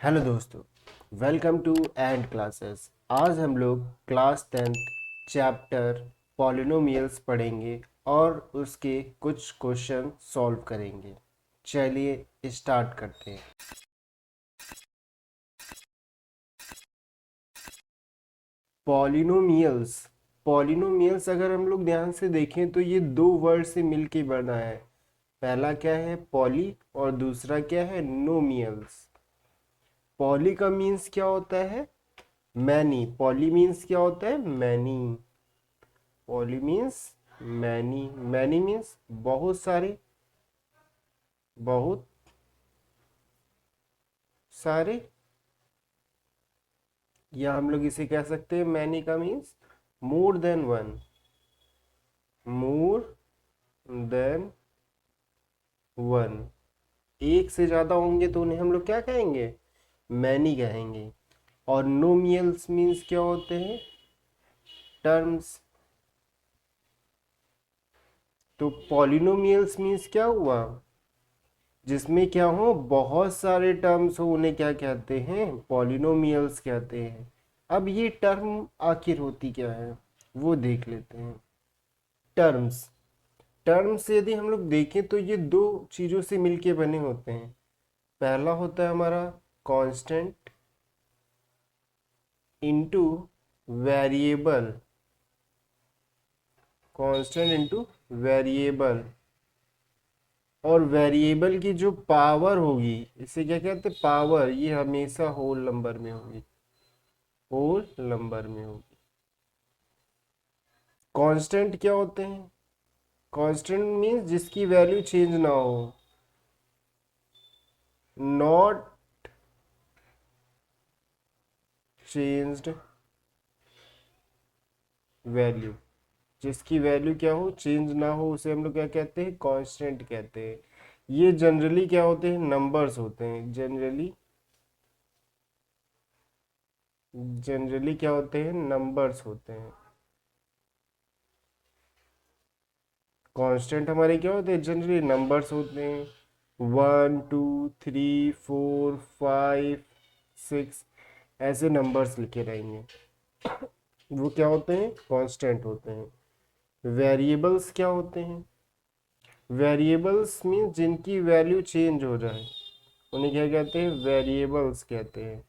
Hello दोस्तों, welcome to and classes. आज हम लोग क्लास 10th चैप्टर पॉलिनोमियल्स पढ़ेंगे और उसके कुछ क्वेश्चन सॉल्व करेंगे। चलिए स्टार्ट करते हैं। पॉलिनोमियल्स पॉलिनोमियल्स अगर हम लोग ध्यान से देखें तो ये दो वर्ड से मिलके बना है। पहला क्या है, पॉली, और दूसरा क्या है, नोमियल्स। पॉली का मीन्स क्या होता है, मैनी। पॉली मीन्स क्या होता है, many. Poly means many. Many means बहुत सारे, बहुत सारे, या हम लोग इसे कह सकते हैं मैनी का means more than one. More than one, एक से ज्यादा होंगे तो उन्हें हम लोग क्या कहेंगे, मैनी कहेंगे। और नोमियल्स मीन्स क्या होते हैं, टर्म्स। तो पॉलिनोमियल्स मीन्स क्या हुआ, जिसमें क्या हो, बहुत सारे टर्म्स हो, उन्हें क्या कहते हैं, पॉलिनोमियल्स कहते हैं। अब ये टर्म आखिर होती क्या है वो देख लेते हैं। टर्म्स टर्म्स यदि हम लोग देखें तो ये दो चीज़ों से मिलके बने होते हैं। पहला होता है हमारा constant into variable. Constant into variable, और वेरिएबल की जो पावर होगी इसे क्या कहते हैं, पावर, ये हमेशा होल नंबर में होगी, होल नंबर में होगी। कांस्टेंट क्या होते हैं, कांस्टेंट मीन्स जिसकी वैल्यू चेंज ना हो, नॉट चेंज्ड वैल्यू। जिसकी वैल्यू क्या हो, चेंज ना हो, उसे हम लोग क्या कहते हैं, कांस्टेंट कहते हैं। ये जनरली क्या होते हैं, नंबर्स होते हैं। जनरली क्या होते हैं, नंबर्स होते हैं। कांस्टेंट हमारे क्या होते हैं, जनरली नंबर्स होते हैं। 1 2 3 4 5 6 ऐसे नंबर्स लिखे रहेंगे, वो क्या होते हैं, कांस्टेंट होते हैं। वेरिएबल्स क्या होते हैं, वेरिएबल्स मीन्स जिनकी वैल्यू चेंज हो जाए, उन्हें क्या कहते हैं, वेरिएबल्स कहते हैं।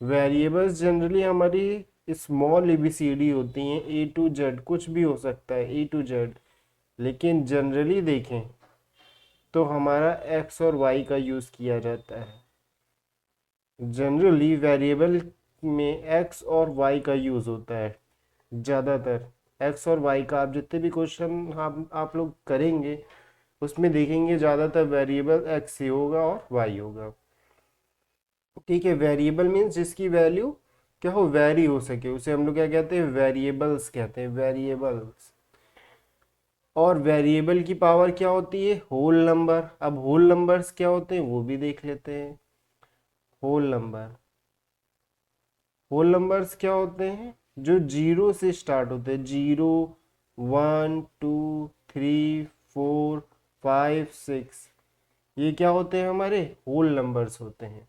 वेरिएबल्स जनरली हमारी स्मॉल एबीसीडी होती हैं, ए टू जेड, कुछ भी हो सकता है, ए टू जेड। लेकिन जनरली देखें तो हमारा एक्स और वाई का यूज़ किया जाता है। जनरली वेरिएबल में एक्स और वाई का यूज़ होता है ज़्यादातर। एक्स और वाई का आप जितने भी क्वेश्चन आप लोग करेंगे उसमें देखेंगे ज़्यादातर वेरिएबल एक्स ही होगा और वाई होगा। ठीक है, वेरिएबल मीन्स जिसकी वैल्यू क्या हो, वेरी हो सके, उसे हम लोग क्या कहते हैं, वेरिएबल्स कहते हैं, वेरिएबल्स। और वेरिएबल की पावर क्या होती है, होल नंबर। अब होल नंबर्स क्या होते हैं वो भी देख लेते हैं। होल नंबर, होल नंबर्स क्या होते हैं, जो जीरो से स्टार्ट होते हैं। जीरो, 1 2 3 4 5 6, ये क्या होते हैं, हमारे होल नंबर्स होते हैं।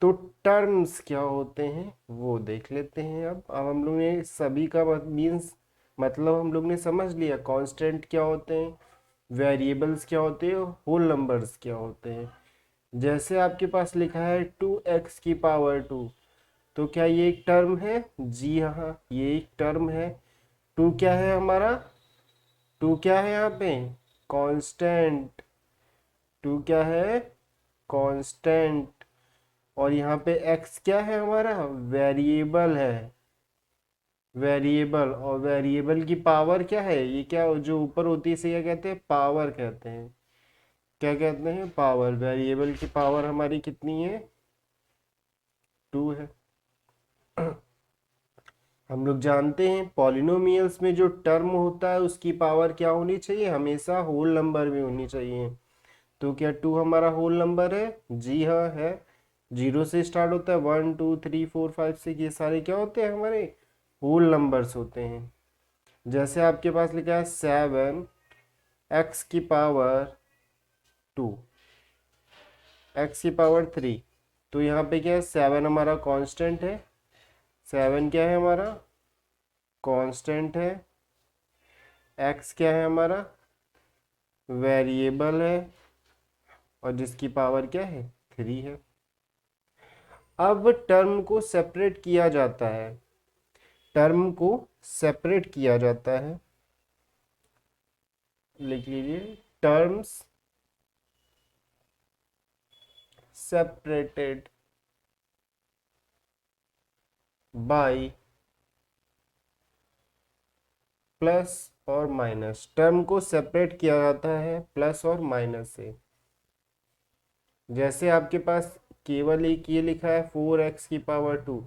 तो टर्म्स क्या होते हैं वो देख लेते हैं। अब हम लोग ने सभी का मीन्स मतलब हम लोग ने समझ लिया। कांस्टेंट क्या होते हैं, वेरिएबल्स क्या होते हैं, होल नंबर्स क्या होते हैं। जैसे आपके पास लिखा है 2x⁻², तो क्या ये एक टर्म है, जी हाँ ये एक टर्म है। टू क्या है हमारा, टू क्या है यहाँ पे, कांस्टेंट। टू क्या है, कांस्टेंट। और यहाँ पे x क्या है हमारा, वेरिएबल है, वेरिएबल। और वेरिएबल की पावर क्या है, ये क्या जो ऊपर होती है इसे क्या कहते हैं, पावर कहते हैं। क्या कहते हैं, पावर। वेरिएबल की पावर हमारी कितनी है, 2 है। हम लोग जानते हैं पॉलिनोमियल्स में जो टर्म होता है उसकी पावर क्या होनी चाहिए, हमेशा होल नंबर में होनी चाहिए। तो क्या 2 हमारा होल नंबर है, जी हाँ है। जीरो से स्टार्ट होता है, 1 2 3 4 5 6, ये सारे क्या होते हैं, हमारे होल नंबर्स होते हैं। जैसे आपके पास लिखा है 7 x⁻², x⁻3, तो यहाँ पे क्या है, 7 हमारा कांस्टेंट है, 7 क्या है हमारा कांस्टेंट है, x क्या है हमारा वेरिएबल है, और जिसकी पावर क्या है 3 है। अब टर्म को सेपरेट किया जाता है, टर्म को सेपरेट किया जाता है, लिख लीजिए टर्म्स सेपरेटेड बाय प्लस और माइनस। टर्म को सेपरेट किया जाता है प्लस और माइनस से। जैसे आपके पास केवल एक ये लिखा है 4x की पावर 2,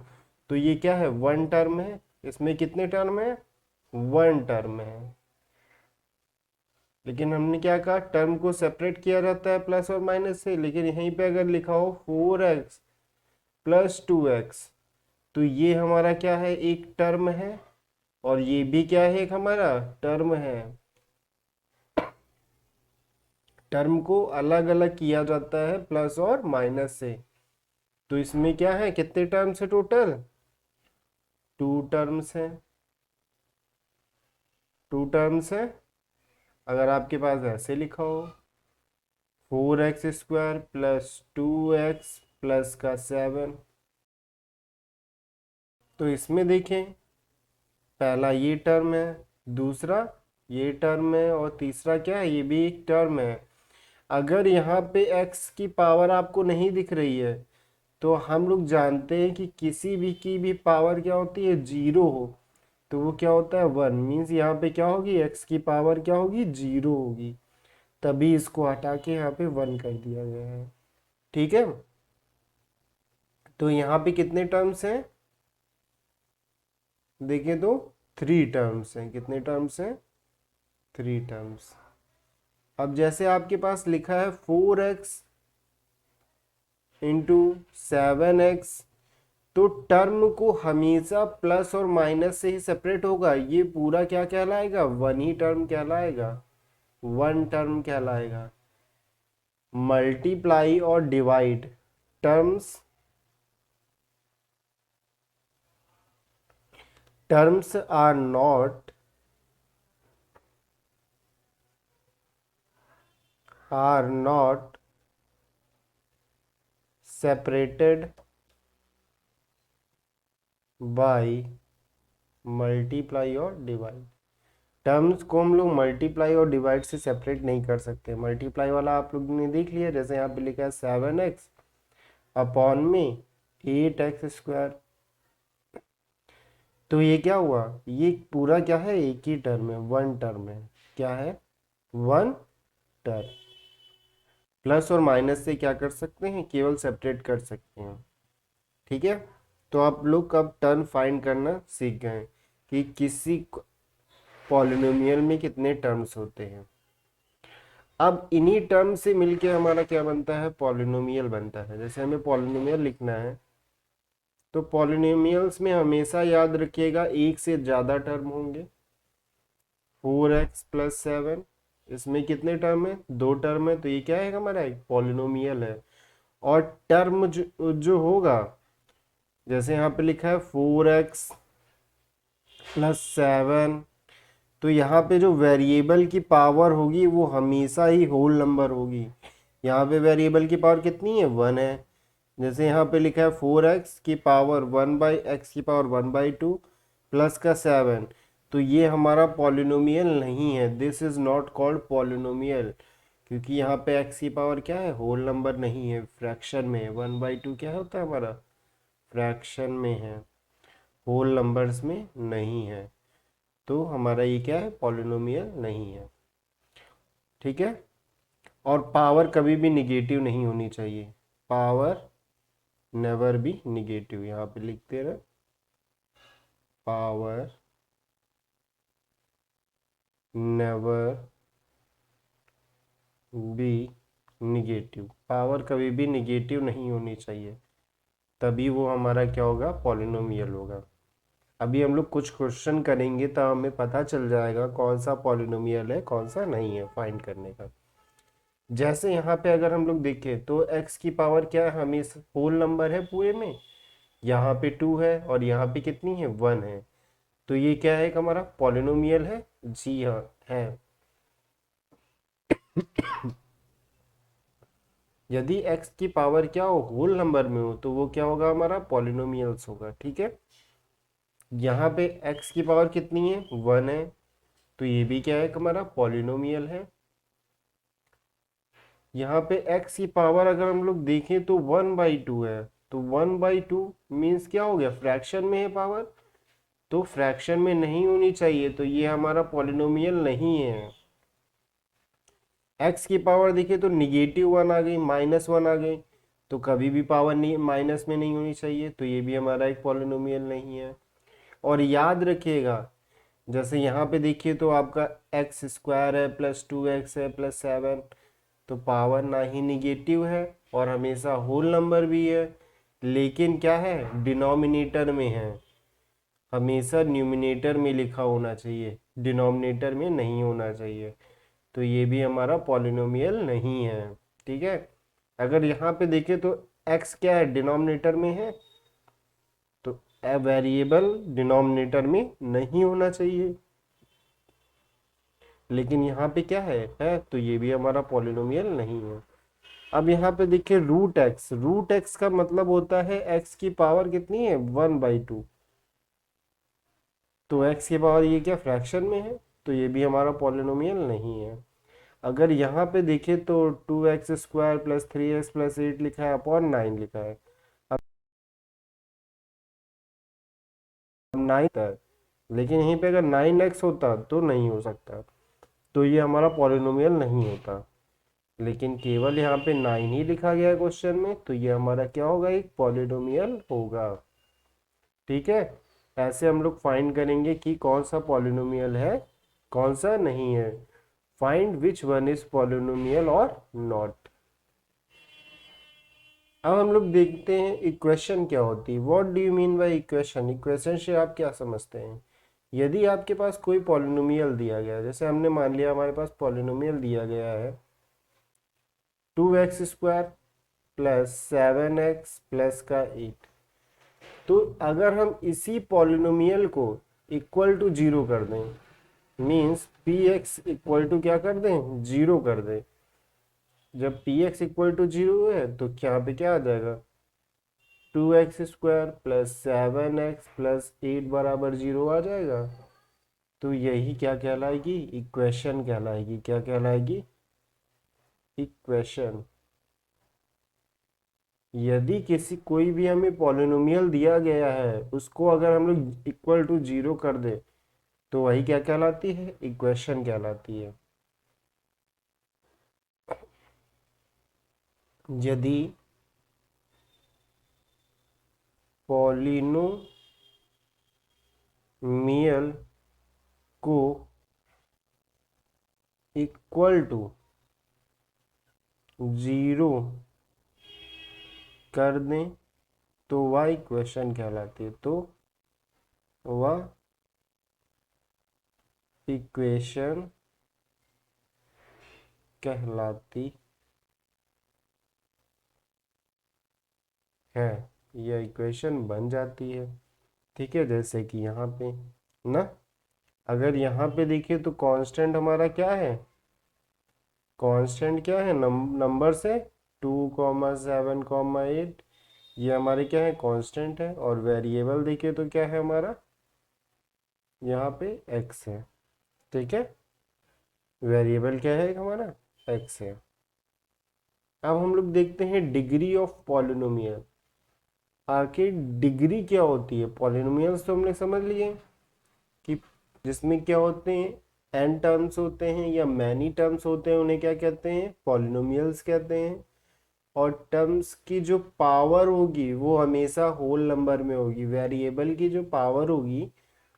तो ये क्या है वन टर्म है, इसमें कितने टर्म है वन टर्म है। लेकिन हमने क्या कहा टर्म को सेपरेट किया जाता है प्लस और माइनस से, लेकिन यहीं पे अगर लिखा हो 4x प्लस 2x, तो ये हमारा क्या है एक टर्म है, और ये भी क्या है एक हमारा टर्म है। टर्म को अलग अलग किया जाता है प्लस और माइनस से। तो इसमें क्या है कितने टर्म्स है टोटल 2 टर्म्स है, 2 टर्म्स है। अगर आपके पास ऐसे लिखा हो 4x² प्लस 2x प्लस का 7, तो इसमें देखें पहला ये टर्म है, दूसरा ये टर्म है, और तीसरा क्या है ये भी एक टर्म है। अगर यहाँ पे x की पावर आपको नहीं दिख रही है, तो हम लोग जानते हैं कि किसी भी की भी पावर क्या होती है 0 हो तो वो क्या होता है 1, मीन्स यहाँ पे क्या होगी x की पावर क्या होगी 0 होगी, तभी इसको हटा के यहाँ पे 1 कर दिया गया है। ठीक है, तो यहाँ पे कितने टर्म्स हैं देखें तो 3 टर्म्स हैं। कितने टर्म्स हैं 3 टर्म्स। अब जैसे आपके पास लिखा है 4x इंटू 7x, तो टर्म को हमेशा प्लस और माइनस से ही सेपरेट होगा। ये पूरा क्या कहलाएगा वन ही टर्म कहलाएगा, वन टर्म कहलाएगा। मल्टीप्लाई और divide terms, terms are not separated by multiply और डिवाइड। टर्म्स को हम लोग मल्टीप्लाई और डिवाइड से सेपरेट नहीं कर सकते। मल्टीप्लाई वाला आप लोग ने देख लिया, जैसे यहाँ पे लिखा है 7x अपॉन में 8x², तो ये क्या हुआ ये पूरा क्या है एक ही टर्म है, वन टर्म है। क्या है वन टर्म। प्लस और माइनस से क्या कर सकते हैं केवल सेपरेट कर सकते हैं। ठीक है, तो आप लोग अब टर्म फाइंड करना सीख गए कि किसी पॉलिनोमियल में कितने टर्म्स होते हैं। अब इन्हीं टर्म से मिलके हमारा क्या बनता है पॉलिनोमियल बनता है। जैसे हमें पॉलिनोमियल लिखना है, तो पॉलिनोमियल्स में हमेशा याद रखिएगा एक से ज़्यादा टर्म होंगे। 4x प्लस 7, इसमें कितने टर्म है 2 टर्म है, तो ये क्या है हमारा एक पॉलिनोमियल है। और टर्म जो होगा, जैसे यहाँ पे लिखा है 4x प्लस 7, तो यहाँ पे जो वेरिएबल की पावर होगी वो हमेशा ही होल नंबर होगी। यहाँ पे वेरिएबल की पावर कितनी है 1 है। जैसे यहाँ पे लिखा है 4x की पावर 1/x की पावर 1/2 प्लस का 7, तो ये हमारा पॉलिनोमियल नहीं है। This is not called polynomial, क्योंकि यहाँ पे x की पावर क्या है होल नंबर नहीं है, फ्रैक्शन में है। 1/2 क्या होता है हमारा फ्रैक्शन में है, होल नंबर्स में नहीं है, तो हमारा ये क्या है पॉलिनोमियल नहीं है। ठीक है, और पावर कभी भी निगेटिव नहीं होनी चाहिए, पावर नेवर बी निगेटिव। यहाँ पे लिखते रहे power never be negative, power कभी भी निगेटिव नहीं होनी चाहिए, तभी वो हमारा क्या होगा पॉलिनोमियल होगा। अभी हम लोग कुछ क्वेश्चन करेंगे तो हमें पता चल जाएगा कौन सा पॉलिनोमियल है कौन सा नहीं है फाइंड करने का। जैसे यहाँ पे अगर हम लोग देखें तो x की पावर क्या है, हमेशा होल नंबर है पूरे में, यहाँ पे 2 है और यहाँ पे कितनी है 1 है, तो ये क्या है, एक हमारा पॉलिनोमियल है। जी हाँ है। यदि x की पावर क्या हो, होल नंबर में हो, तो वो क्या होगा, हमारा पॉलिनोमियल्स होगा। ठीक है, यहाँ पे x की पावर कितनी है 1 है, तो ये भी क्या है, हमारा पॉलिनोमियल है। यहाँ पे x की पावर अगर हम लोग देखें तो 1/2 है, तो 1/2 मीन्स क्या हो गया, फ्रैक्शन में है पावर, तो फ्रैक्शन में नहीं होनी चाहिए, तो ये हमारा पॉलिनोमियल नहीं है। x की पावर देखिए तो -1 आ गई, -1 आ गई, तो कभी भी पावर नहीं माइनस में नहीं होनी चाहिए, तो ये भी हमारा एक पॉलिनोमियल नहीं है। और याद रखिएगा, जैसे यहाँ पे देखिए तो आपका x² है +2x है +7, तो पावर ना ही निगेटिव है और हमेशा होल नंबर भी है, लेकिन क्या है, डिनोमिनेटर में है, हमेशा न्यूमिनेटर में लिखा होना चाहिए, डिनोमिनेटर में नहीं होना चाहिए, तो ये भी हमारा पॉलिनोमियल नहीं है। ठीक है, अगर यहाँ पे देखें तो x क्या है, डिनोमिनेटर में है, तो वेरिएबल डिनोमिनेटर में नहीं होना चाहिए, लेकिन यहाँ पे क्या है, तो ये भी हमारा पॉलिनोमियल नहीं है। अब यहाँ पे देखिए रूट एक्स का मतलब होता है x की पावर कितनी है 1/2, तो x की पावर ये क्या फ्रैक्शन में है, तो ये भी हमारा पॉलिनोमियल नहीं है। अगर यहाँ पे देखें तो 2x² +3x+8 लिखा है अपॉन 9 लिखा है, अब 9 है, लेकिन यहीं पे अगर 9x होता तो नहीं हो सकता, तो ये हमारा पॉलिनोमियल नहीं होता, लेकिन केवल यहाँ पे 9 ही लिखा गया है क्वेश्चन में, तो ये हमारा क्या होगा, एक पॉलिनोमियल होगा। ठीक है, ऐसे हम लोग फाइंड करेंगे कि कौन सा पॉलिनोमियल है, कौन सा नहीं है। Find which one is polynomial और नॉट। अब हम लोग देखते हैं इक्वेशन क्या होती है। What do you mean by equation, equation से आप क्या समझते हैं। यदि आपके पास कोई पॉलिनोमियल दिया गया है, जैसे हमने मान लिया हमारे पास पॉलिनोमियल दिया गया है 2x² +7x +8, तो अगर हम इसी पॉलिनोमियल को इक्वल टू 0 कर दें, मीन्स px इक्वल टू क्या कर दें, 0 कर दें, जब px इक्वल टू 0 है तो यहाँ पे क्या आ जाएगा, 2x² +7x +8 बराबर 0 आ जाएगा, तो यही क्या कहलाएगी, इक्वेशन कहलाएगी। क्या कहलाएगी, इक्वेशन। यदि किसी कोई भी हमें पॉलिनोमियल दिया गया है, उसको अगर हम लोग इक्वल टू 0 कर दे, तो वही क्या कहलाती है, इक्वेशन कहलाती है। यदि पॉलिनोमियल को इक्वल टू 0 कर दें तो वह इक्वेशन कहलाती है, तो वह इक्वेशन कहलाती है, यह इक्वेशन बन जाती है। ठीक है, जैसे कि यहाँ पे ना, अगर यहाँ पे देखिए तो कांस्टेंट हमारा क्या है, कांस्टेंट क्या है, नंबर से 2,7,8, ये हमारे क्या है, कांस्टेंट है। और वेरिएबल देखिए तो क्या है हमारा, यहाँ पे x है। ठीक है, वेरिएबल क्या है हमारा, x है। अब हम लोग देखते हैं डिग्री ऑफ पॉलिनोमियल। आखिर डिग्री क्या होती है, पॉलिनोमियल्स तो हमने समझ लिए कि जिसमें क्या होते हैं, n टर्म्स होते हैं या मैनी टर्म्स होते हैं, उन्हें क्या कहते हैं, पॉलिनोमियल्स कहते हैं। और टर्म्स की जो पावर होगी वो हमेशा होल नंबर में होगी, वेरिएबल की जो पावर होगी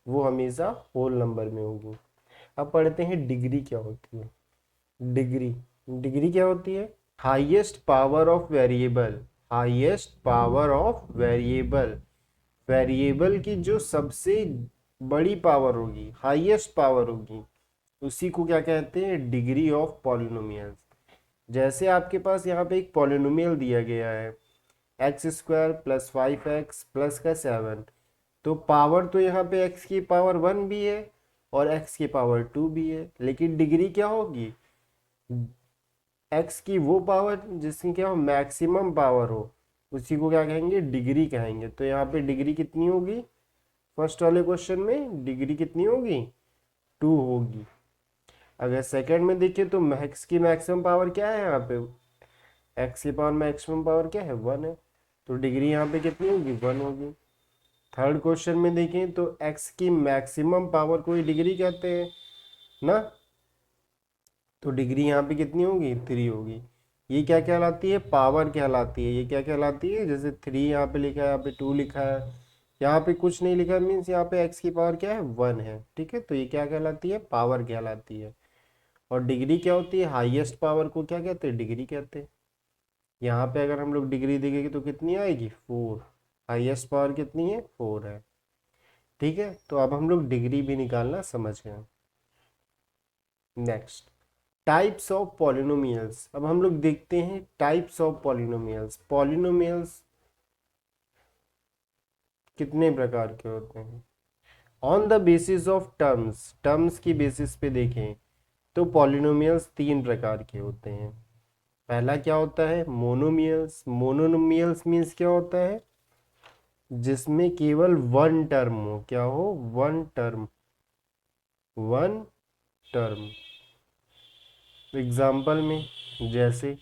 वो हमेशा होल नंबर में होगी। अब पढ़ते हैं डिग्री क्या होती है। डिग्री, डिग्री क्या होती है, highest power of variable, highest power of variable, variable की जो सबसे बड़ी पावर होगी, हाईएस्ट पावर होगी, उसी को क्या कहते हैं, डिग्री ऑफ पॉलिनोमियल्स। जैसे आपके पास यहाँ पे एक पॉलिनोमियल दिया गया है x² + 5x प्लस का 7, तो पावर तो यहाँ पे x की पावर 1 भी है और x की पावर 2 भी है, लेकिन डिग्री क्या होगी, x की वो पावर जिसकी क्या हो मैक्सिमम पावर हो, उसी को क्या कहेंगे, डिग्री कहेंगे। तो यहाँ पे डिग्री कितनी होगी, फर्स्ट वाले क्वेश्चन में डिग्री कितनी होगी, 2 होगी। अगर सेकंड में देखिए तो x की मैक्सिमम पावर क्या है, यहाँ पे x की पावर मैक्सिमम पावर क्या है, 1 है, तो डिग्री यहाँ पे कितनी होगी, 1 होगी। थर्ड क्वेश्चन में देखें तो x की मैक्सिमम पावर को ही डिग्री कहते हैं ना, तो डिग्री यहाँ पे कितनी होगी, 3 होगी। ये क्या कहलाती है, पावर कहलाती है। ये क्या कहलाती है, जैसे 3 यहाँ पे लिखा है, यहाँ पे 2 लिखा है, यहाँ पे कुछ नहीं लिखा, मीन्स यहाँ पे x की पावर क्या है, 1 है, ठीक है। तो ये क्या कहलाती है, पावर कहलाती है। और डिग्री क्या होती है, हाईएस्ट पावर को क्या कहते हैं, डिग्री कहते हैं। यहाँ पे अगर हम लोग डिग्री देखेंगे तो कितनी आएगी, 4, हाईएस्ट पावर कितनी है, 4 है, ठीक है। तो अब हम लोग डिग्री भी निकालना समझ गए। Next, types of polynomials. अब हम लोग देखते हैं टाइप्स ऑफ पॉलिनोमियल्स। पॉलिनोमियल्स कितने प्रकार के होते हैं, on the basis of terms, terms की बेसिस पे देखें तो पॉलिनोमियल्स 3 प्रकार के होते हैं। पहला क्या होता है, मोनोमियल्स। मोनोमियल्स मीन्स क्या होता है, जिसमें केवल वन टर्म हो, क्या हो, one term, one term. Example में जैसे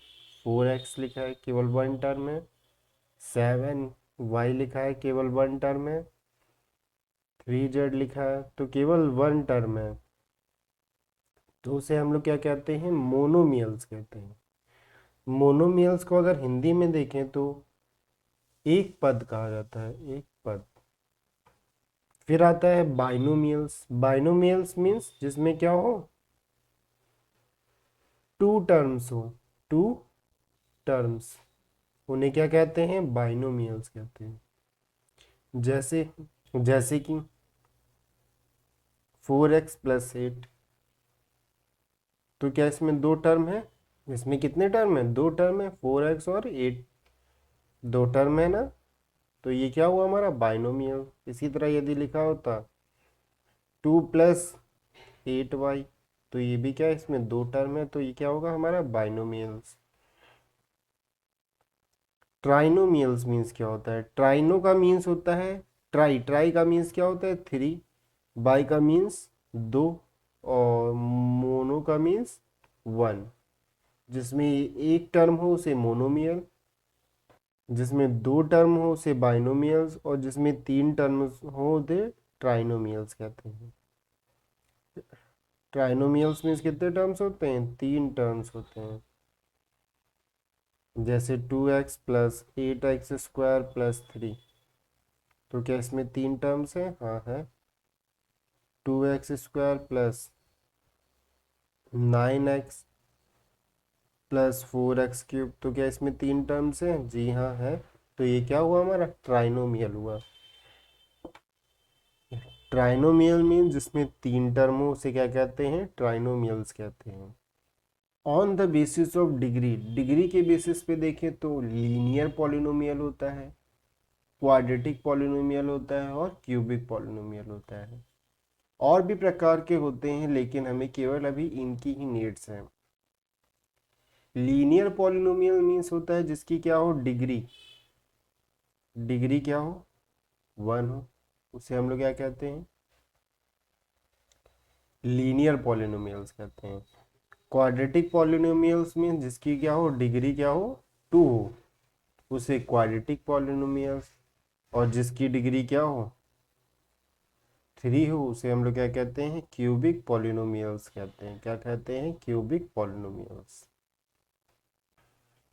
4x लिखा है, केवल वन टर्म है, 7y लिखा है, केवल वन टर्म है, 3z लिखा है, तो केवल वन टर्म है, तो उसे हम लोग क्या कहते हैं, मोनोमियल्स कहते हैं। मोनोमियल्स को अगर हिंदी में देखें तो एक पद कहा जाता है, एक पद। फिर आता है बाइनोमियल्स। बाइनोमियल्स मीन्स जिसमें क्या हो, टू टर्म्स हो, टू टर्म्स, उन्हें क्या कहते हैं, बाइनोमियल्स कहते हैं। जैसे जैसे कि 4x + 8, तो क्या इसमें दो टर्म है, इसमें कितने टर्म है, दो टर्म है, 4x और 8, दो टर्म है ना, तो ये क्या हुआ हमारा बाइनोमियल। इसी तरह यदि लिखा होता 2 + 8y, तो ये भी क्या है, इसमें दो टर्म है, तो ये क्या होगा हमारा बाइनोमियल्स। ट्राइनोमियल्स मीन्स क्या होता है, ट्राइनो का मीन्स होता है ट्राई, ट्राई का मीन्स क्या होता है, 3, बाई का मीन्स 2, और मोनो का मीन्स 1। जिसमें एक टर्म हो उसे मोनोमियल, जिसमें दो टर्म हो उसे बाइनोमियल्स, और जिसमें 3 टर्म्स हो उसे ट्राइनोमियल्स कहते हैं। ट्राइनोमियल्स मीन्स कितने टर्म्स होते हैं, 3 टर्म्स होते हैं। जैसे 2x + 8x² + 3, तो क्या इसमें 3 टर्म्स हैं, हाँ है। 2x² + 9x + 4x³, तो क्या इसमें 3 टर्म्स हैं, जी हाँ है। तो ये क्या हुआ हमारा, ट्राइनोमियल हुआ। ट्राइनोमियल मीन जिसमें 3 टर्म हो उसे क्या कहते हैं, ट्राइनोमियल्स कहते हैं। On the basis of degree, degree के बेसिस पे देखें तो लीनियर पॉलिनोमियल होता है, क्वाड्रेटिक पॉलिनोमियल होता है, और क्यूबिक पॉलिनोमियल होता है। और भी प्रकार के होते हैं, लेकिन हमें केवल अभी इनकी ही नीड्स हैं। लीनियर पॉलिनोमियल मीन्स होता है जिसकी क्या हो, डिग्री, डिग्री क्या हो, 1 हो, उसे हम लोग क्या कहते हैं, लीनियर पॉलिनोमियल्स कहते हैं। क्वाड्रेटिक पॉलिनोमियल्स मीन्स जिसकी क्या हो, डिग्री क्या हो, 2 हो, उसे क्वाड्रेटिक पॉलिनोमियल्स, और जिसकी डिग्री क्या हो, 3 हो, उसे हम लोग क्या कहते हैं, क्यूबिक पॉलिनोमियल्स कहते हैं। क्या कहते हैं, cubic polynomials.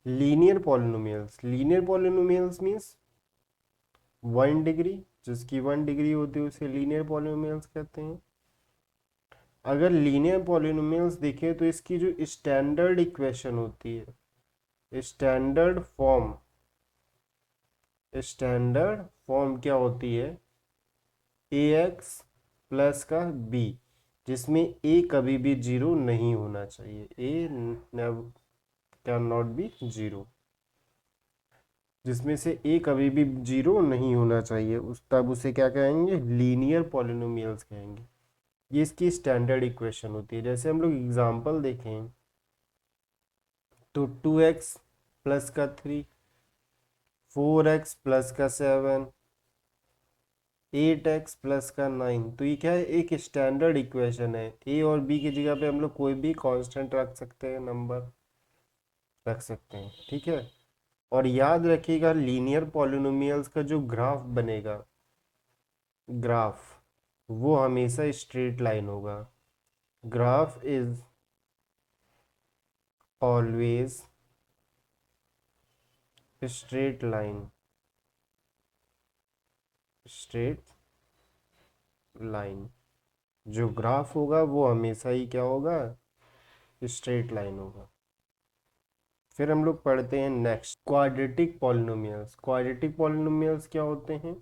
Linear polynomials, linear polynomials means 1 degree, जिसकी 1 डिग्री होती है उसे लीनियर पॉलिनोमियल्स कहते हैं। अगर लीनियर पॉलिनोमियल्स देखें तो इसकी जो स्टैंडर्ड इक्वेशन होती है, स्टैंडर्ड फॉर्म, स्टैंडर्ड फॉर्म क्या होती है, ax + का b, जिसमें a कभी भी 0 नहीं होना चाहिए, a can not be zero, जिसमें से ए कभी भी जीरो नहीं होना चाहिए, उस तब उसे क्या कहेंगे, लीनियर पॉलिनोमियल्स कहेंगे। ये इसकी स्टैंडर्ड इक्वेशन होती है। जैसे हम लोग एग्जांपल देखें तो 2x प्लस का 3, 4x प्लस का 7, 8x प्लस का 9, तो ये क्या है, एक स्टैंडर्ड इक्वेशन है। ए और बी की जगह पे हम लोग कोई भी कांस्टेंट रख सकते हैं, नंबर रख सकते हैं, ठीक है। और याद रखिएगा लीनियर पॉलिनोमियल्स का जो ग्राफ बनेगा, ग्राफ, वो हमेशा स्ट्रेट लाइन होगा। Graph is always straight line, straight line. जो ग्राफ होगा वो हमेशा ही क्या होगा, स्ट्रेट लाइन होगा। फिर हम लोग पढ़ते हैं next, quadratic polynomials. Quadratic polynomials क्या होते हैं,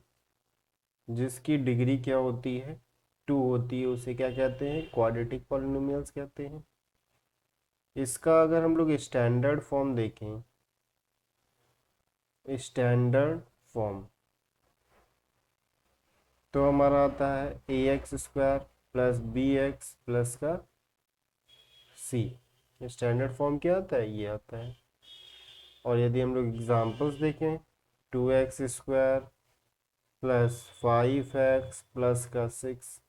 जिसकी डिग्री क्या होती है, 2 होती है, उसे क्या कहते हैं, क्वाड्रेटिक पॉलिनोमियल्स कहते हैं। इसका अगर हम लोग स्टैंडर्ड फॉर्म देखें, स्टैंडर्ड फॉर्म, तो हमारा आता है ए x square plus B x plus का सी। स्टैंडर्ड फॉर्म क्या आता है, ये आता है। और यदि हम लोग एग्जांपल्स देखें, 2x square plus 5x plus का 6,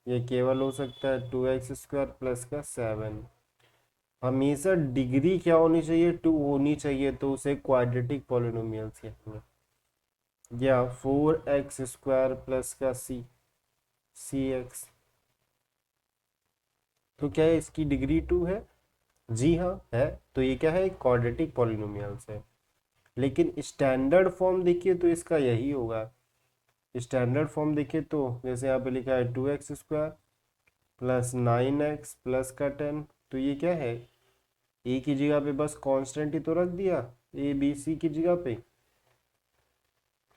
ये केवल हो सकता है 2x स्क्वायर प्लस का 7। हमेशा डिग्री क्या होनी चाहिए, 2 होनी चाहिए, तो उसे क्वाड्रेटिक पॉलिनोमियल्स कहेंगे। या 4x स्क्वायर प्लस का सी एक्स, तो क्या है, इसकी डिग्री 2 है, जी हाँ है, तो ये क्या है, क्वाड्रेटिक पॉलिनोमियल्स है। लेकिन स्टैंडर्ड फॉर्म देखिए तो इसका यही होगा। स्टैंडर्ड फॉर्म देखिए तो जैसे यहाँ पे लिखा है 2x square plus 9x plus का 10, तो ये क्या है, ए की जगह पे बस कांस्टेंट ही तो रख दिया, ए बी सी की जगह पे।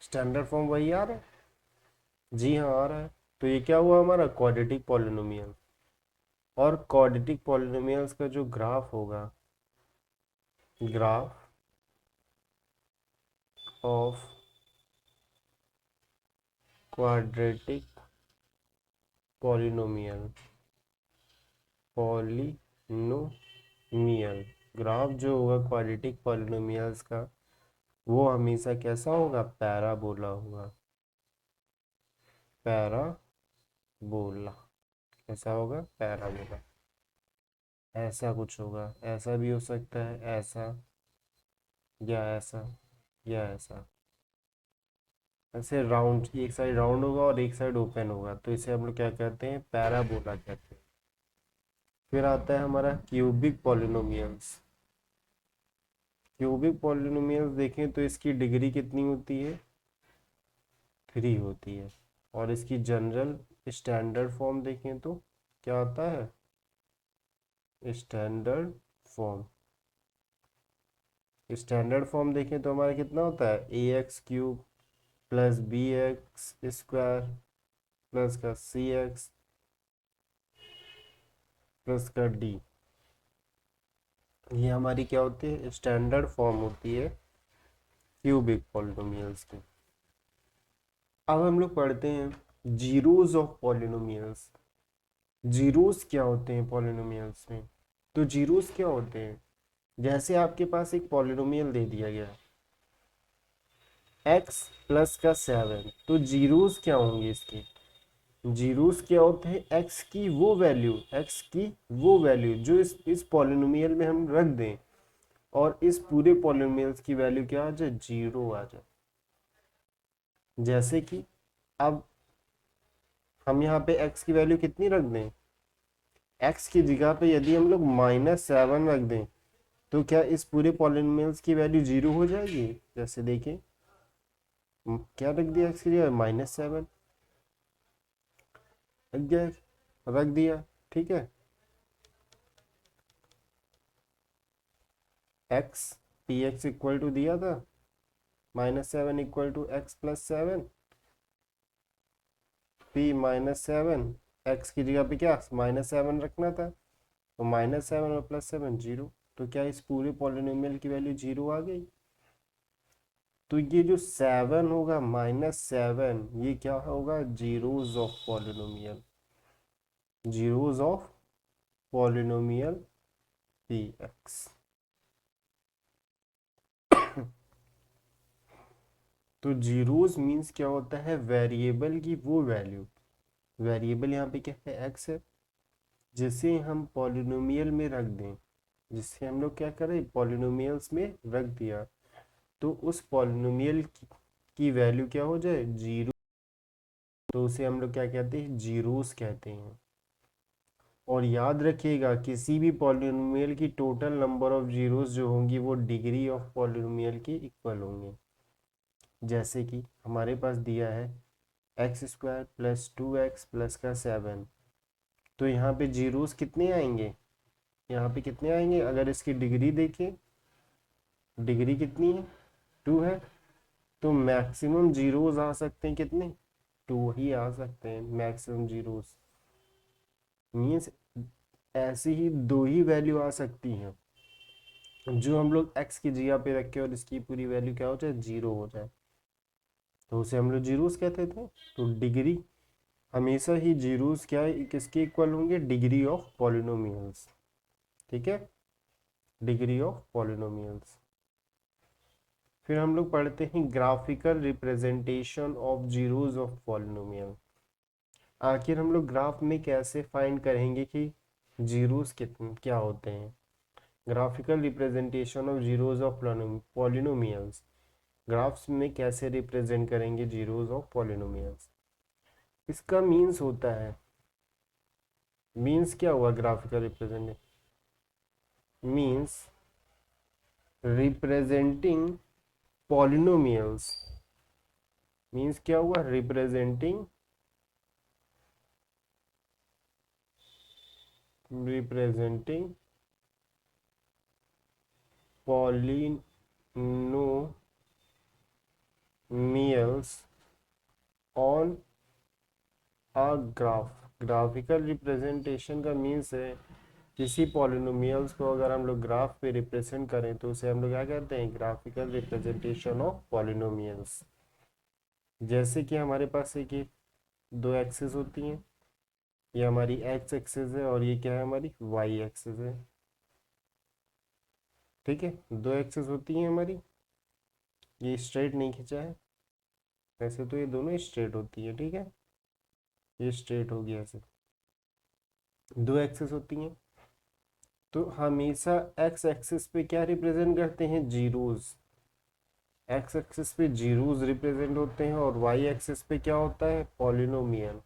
स्टैंडर्ड फॉर्म वही आ रहा है, जी हाँ आ रहा है। तो ये क्या हुआ हमारा, क्वाड्रेटिक पॉलिनोमियल। और क्वाड्रेटिक पॉलिनोमियल्स का जो ग्राफ होगा, graph of quadratic polynomial, polynomial graph जो होगा क्वाड्रेटिक पॉलिनोमियल्स का, वो हमेशा कैसा होगा, पैराबोला होगा। पैराबोला कैसा होगा, पैराबोला। ऐसा कुछ होगा, ऐसा भी हो सकता है, ऐसा या ऐसा या ऐसा। ऐसे राउंड, एक साइड राउंड होगा और एक साइड ओपन होगा, तो इसे हम लोग क्या कहते हैं, पैराबोला कहते हैं। फिर आता है हमारा क्यूबिक पॉलिनोमियल्स। क्यूबिक पॉलिनोमियल्स देखें तो इसकी डिग्री कितनी होती है, 3 होती है। और इसकी जनरल स्टैंडर्ड फॉर्म देखें तो क्या आता है, स्टैंडर्ड फॉर्म। स्टैंडर्ड फॉर्म देखें तो हमारा कितना होता है, ए x cube plus B x square plus का सी एक्स प्लस का डी। ये हमारी क्या होती है, स्टैंडर्ड फॉर्म होती है क्यूबिक पॉलिनोमियल्स की। अब हम लोग पढ़ते हैं जीरोस ऑफ पॉलिनोमियल्स। जीरोस क्या होते हैं पॉलिनोमियल्स में, तो जीरोस क्या होते हैं, जैसे आपके पास एक पॉलिनोमियल दे दिया गया x प्लस का 7, तो जीरोस क्या होंगे इसके, जीरोस क्या होते हैं, x की वो वैल्यू जो इस पॉलिनोमियल में हम रख दें, और इस पूरे पॉलिनोमियल्स की वैल्यू क्या आ जाए, जीरो आ जाए। जैसे कि अब हम यहाँ पे x की वैल्यू कितनी रख दें, x की जगह पे यदि हम लोग -7 रख दें, तो क्या इस पूरे पॉलिनोमियल्स की वैल्यू जीरो हो जाएगी। जैसे देखें, क्या रख दिया x की जगह, -7 रख दिया, ठीक है। x P x equal to दिया था, -7 equal to x plus 7, P -7, x की जगह पे क्या -7 रखना था, तो -7 और +7 जीरो। तो क्या इस पूरे पॉलिनोमियल की वैल्यू 0 आ गई? तो ये जो 7 होगा -7, ये क्या होगा? Zeros of polynomial, zeros of polynomial P x. तो जीरोज मीन्स क्या होता है? वेरिएबल की वो वैल्यू, वेरिएबल यहाँ पे क्या है? एक्स है, जिसे हम पॉलिनोमियल में रख दें, जिससे हम लोग क्या करें? पॉलिनोमियल्स में रख दिया, तो उस पॉलिनोमियल की वैल्यू क्या हो जाए? 0। तो उसे हम लोग क्या कहते हैं? जीरोस कहते हैं। और याद रखिएगा, किसी भी पॉलिनोमियल की टोटल नंबर ऑफ जीरोस जो होंगी वो डिग्री ऑफ पॉलिनोमियल की इक्वल होंगे। जैसे कि हमारे पास दिया है x² + 2x + 7, तो यहाँ पे जीरोस कितने आएंगे? यहाँ पे कितने आएंगे? अगर इसकी डिग्री देखें, डिग्री कितनी है? 2 है, तो मैक्सिमम जीरोस आ सकते हैं कितने? 2 ही आ सकते हैं मैक्सिमम जीरोस। मीन्स ऐसी ही 2 ही वैल्यू आ सकती हैं जो हम लोग x की जगह पे रखें और इसकी पूरी वैल्यू क्या हो जाए? 0 हो जाए, तो उसे हम लोग जीरोस कहते थे। तो डिग्री हमेशा ही जीरोस क्या है? किसके इक्वल होंगे? Degree of polynomials. ठीक है, डिग्री ऑफ पॉलिनोमियल्स। फिर हम लोग पढ़ते हैं graphical representation of zeros of polynomial. आखिर हम लोग ग्राफ में कैसे फाइंड करेंगे कि जीरोस कितने क्या होते हैं? Graphical representation of zeros of polynomials, graphs में कैसे रिप्रेजेंट करेंगे जीरोस ऑफ पॉलिनोमियल्स? इसका मीन्स होता है, मीन्स क्या हुआ? Graphical represent means representing polynomials, means क्या हुआ? Representing polynomials on a graph. Graphical representation का मीन्स है किसी पॉलिनोमियल्स को अगर हम लोग ग्राफ पे रिप्रेजेंट करें तो उसे हम लोग क्या कहते हैं? Graphical representation of polynomials. जैसे कि हमारे पास है कि 2 एक्सिस होती हैं, ये हमारी एक्स एक्सिस है और ये क्या है? हमारी वाई एक्सिस है। ठीक है, 2 एक्सिस होती हैं हमारी, ये स्ट्रेट नहीं खींचा है, वैसे तो ये दोनों स्ट्रेट होती है। ठीक है, ये स्ट्रेट होगी ऐसे, 2 एक्सिस होती हैं। तो हमेशा एक्स एक्सिस पे क्या रिप्रेजेंट करते हैं? जीरोस। एक्स एक्सिस पे जीरोस रिप्रेजेंट होते हैं और वाई एक्सिस पे क्या होता है? पॉलिनोमियल।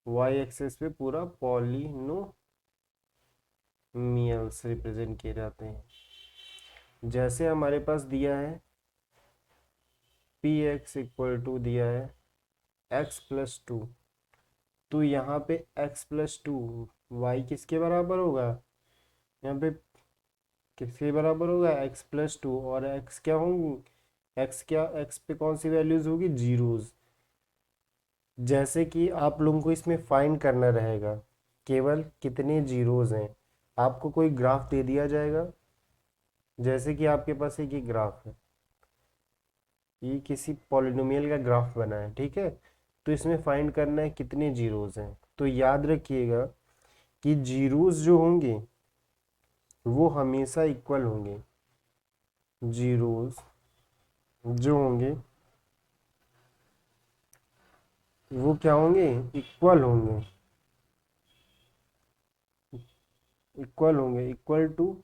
वाई एक्सिस पे पूरा पॉलिनोमियल्स रिप्रेजेंट किए जाते हैं। जैसे हमारे पास दिया है पी एक्स इक्वल टू दिया है x+2, तो यहाँ पे x+2 y किसके बराबर होगा? यहाँ पे किसके बराबर होगा? x+2, और x क्या होंगी? x क्या, x पे कौन सी वैल्यूज होगी? जीरोस। जैसे कि आप लोगों को इसमें फाइंड करना रहेगा केवल कितने जीरोस हैं। आपको कोई ग्राफ दे दिया जाएगा, जैसे कि आपके पास एक ये ग्राफ है, ये किसी पॉलिनोमियल का ग्राफ बना है। ठीक है, तो इसमें फाइंड करना है कितने जीरोस हैं। तो याद रखिएगा कि जीरोस जो होंगे वो हमेशा इक्वल होंगे, जीरोस जो होंगे वो क्या होंगे? इक्वल होंगे, इक्वल होंगे, equal to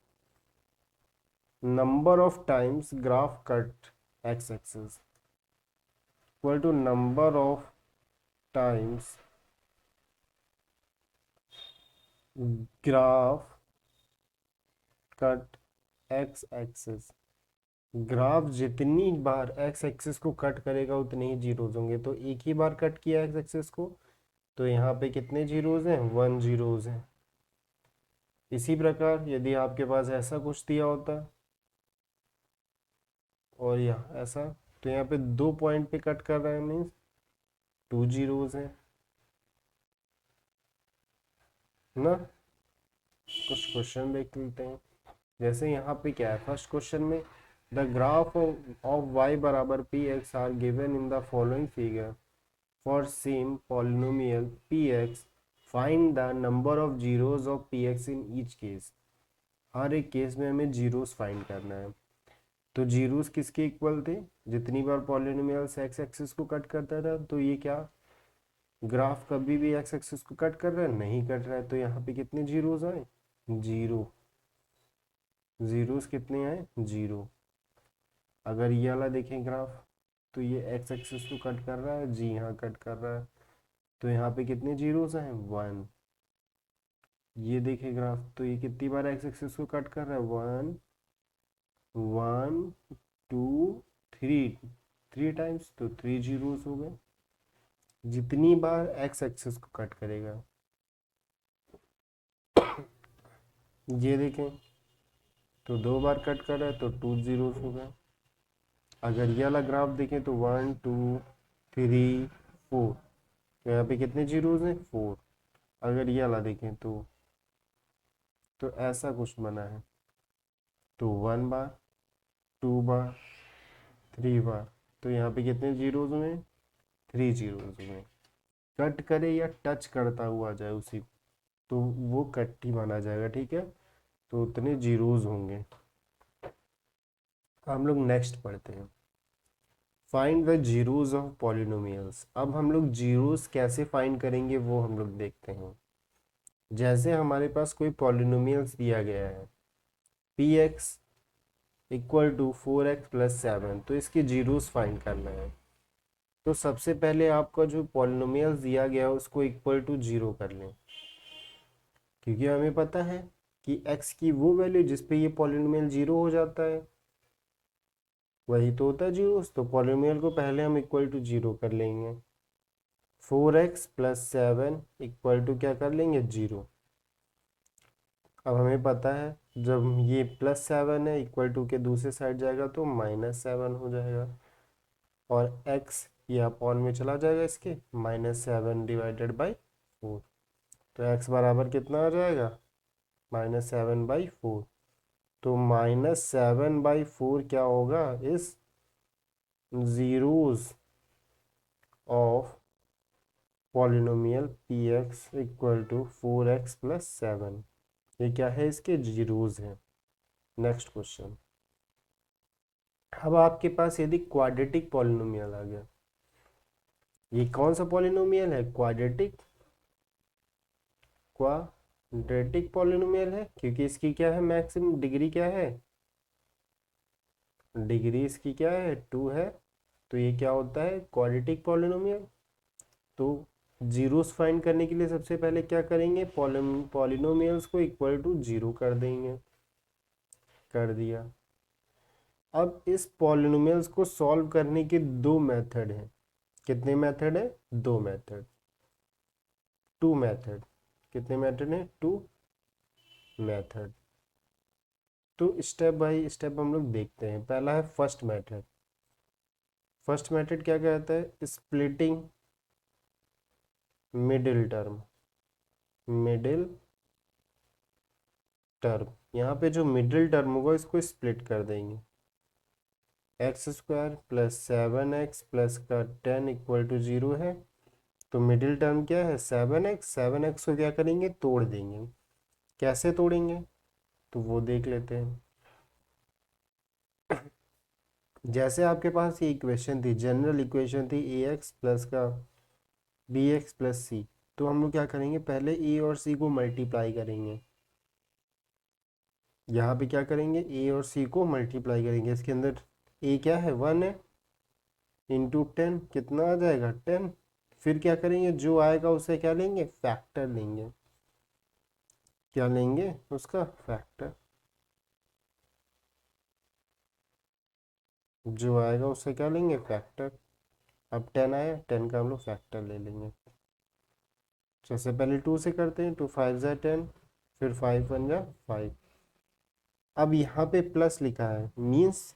number of times graph cut x axis, equal to number of times graph cut x axis. Graph जितनी बार एक्स एक्सिस को कट करेगा उतने ही जीरोज होंगे। तो एक ही बार कट किया एक्स एक्सिस को, तो यहाँ पे कितने जीरोज हैं? 1 जीरोज हैं। इसी प्रकार यदि आपके पास ऐसा कुछ दिया होता और यहाँ ऐसा, तो यहाँ पे 2 पॉइंट पे कट कर रहा है, मीन्स 2 जीरोज हैं ना। कुछ क्वेश्चन देख लेते हैं। जैसे यहाँ पे क्या है, फर्स्ट क्वेश्चन में द ग्राफ ऑफ y बराबर p x r given in the following figure for same polynomial P x find the number of zeros of P x in each case. हर एक केस में हमें zeros find करना है। तो zeros किसके equal थे, जितनी बार पॉलिनोमियल्स एक्स एक्सिस को कट करता था। तो ये क्या ग्राफ कभी भी एक्स एक्सिस को कट कर रहा है, नहीं कट रहा है। तो यहाँ पे कितने जीरोस आए, जीरो। जीरोस कितने आए, जीरो। अगर ये वाला देखें ग्राफ, तो ये एक्स एक्सिस को कट कर रहा है, जी हाँ कट कर रहा है। तो यहाँ पे कितने जीरोस हैं, वन। ये देखें ग्राफ, तो ये कितनी बार एक्स एक्सिस को कट कर रहा है, one, one, two, three, three times, तो थ्री जीरोस हो गए जितनी बार एक्स एक्सिस को कट करेगा। ये देखें, तो दो बार कट कर रहा है तो टू जीरोस हो गए। अगर ये वाला ग्राफ देखें तो वन, टू, थ्री, फोर, तो यहाँ पे कितने जीरोस हैं, फोर। अगर ये वाला देखें तो ऐसा कुछ बना है, तो वन बार, टू बार, थ्री बार, तो यहाँ पे कितने जीरोस हुए, थ्री जीरोस हुए। कट करे या टच करता हुआ जाए उसी को, तो वो कट ही माना जाएगा, ठीक है। तो उतने जीरोस होंगे। हम लोग नेक्स्ट पढ़ते हैं, find the zeros of polynomials. अब हम लोग जीरोस कैसे फाइंड करेंगे वो हम लोग देखते हैं। जैसे हमारे पास कोई पॉलिनोमियल्स दिया गया है, P x equal to four x plus seven, तो इसके जीरोस फाइंड करना है। तो सबसे पहले आपका जो पॉलिनोमियल्स दिया गया है उसको इक्वल टू जीरो कर लें, क्योंकि हमें पता है कि x की वो वैल्यू जिस पे ये पॉलिनोमियल जीरो हो जाता है वही तो होता है जीरो। तो पॉलिनोमियल को पहले हम इक्वल टू जीरो कर लेंगे। Four x plus seven equal to क्या कर लेंगे, जीरो। अब हमें पता है जब ये प्लस सेवन है इक्वल टू के दूसरे साइड जाएगा तो माइनस सेवन हो जाएगा, और x ये अपॉन में चला जाएगा इसके, minus seven divided by four. तो x बराबर कितना आ जाएगा, माइनस सेवन बाई फोर। तो माइनस सेवन बाई फोर क्या होगा, इस zeros of polynomial P x equal to four x plus seven. ये क्या है, इसके जीरोस हैं। नेक्स्ट क्वेश्चन, अब आपके पास यदि क्वाड्रेटिक पॉलिनोमियल आ गया, ये कौन सा पॉलिनोमियल है, क्वाड्रेटिक। क्वाड्रेटिक पॉलिनोमियल है क्योंकि इसकी क्या है, मैक्सिमम डिग्री क्या है, डिग्री इसकी क्या है, टू है। तो ये क्या होता है, क्वाड्रेटिक पॉलिनोमियल। तो जीरोस फाइंड करने के लिए सबसे पहले क्या करेंगे, पॉलिनोमियल्स को इक्वल टू जीरो कर देंगे, कर दिया। अब इस पॉलिनोमियल्स को सॉल्व करने के दो मेथड हैं। कितने मेथड है, दो मेथड, टू मेथड। कितने मेथड हैं, टू मेथड। तो स्टेप बाय स्टेप हम लोग देखते हैं। पहला है फर्स्ट मेथड। फर्स्ट मेथड क्या कहता है, splitting middle term. Middle term, यहाँ पे जो मिडिल टर्म होगा इसको स्प्लिट कर देंगे। X square plus seven x plus का टेन इक्वल टू जीरो है। तो मिडिल टर्म क्या है, सेवन एक्स। सेवन एक्स को क्या करेंगे, तोड़ देंगे। कैसे तोड़ेंगे, तो वो देख लेते हैं। जैसे आपके पास ये इक्वेशन थी, जनरल इक्वेशन थी ए एक्स प्लस का बी एक्स प्लस सी। तो हम लोग क्या करेंगे, पहले ए और सी को मल्टीप्लाई करेंगे। यहाँ पे क्या करेंगे, ए और सी को मल्टीप्लाई करेंगे। इसके अंदर ए क्या है, वन है, इंटू टेन कितना आ जाएगा, टेन। फिर क्या करेंगे, जो आएगा उसे क्या लेंगे, फैक्टर लेंगे। क्या लेंगे, उसका फैक्टर। जो आएगा उससे क्या लेंगे, फैक्टर। अब टेन आया, टेन का हम लोग फैक्टर ले लेंगे। सबसे पहले टू से करते हैं, टू फाइव ज़ा टेन, फिर फाइव वन ज़ा फाइव। अब यहाँ पे प्लस लिखा है, मीन्स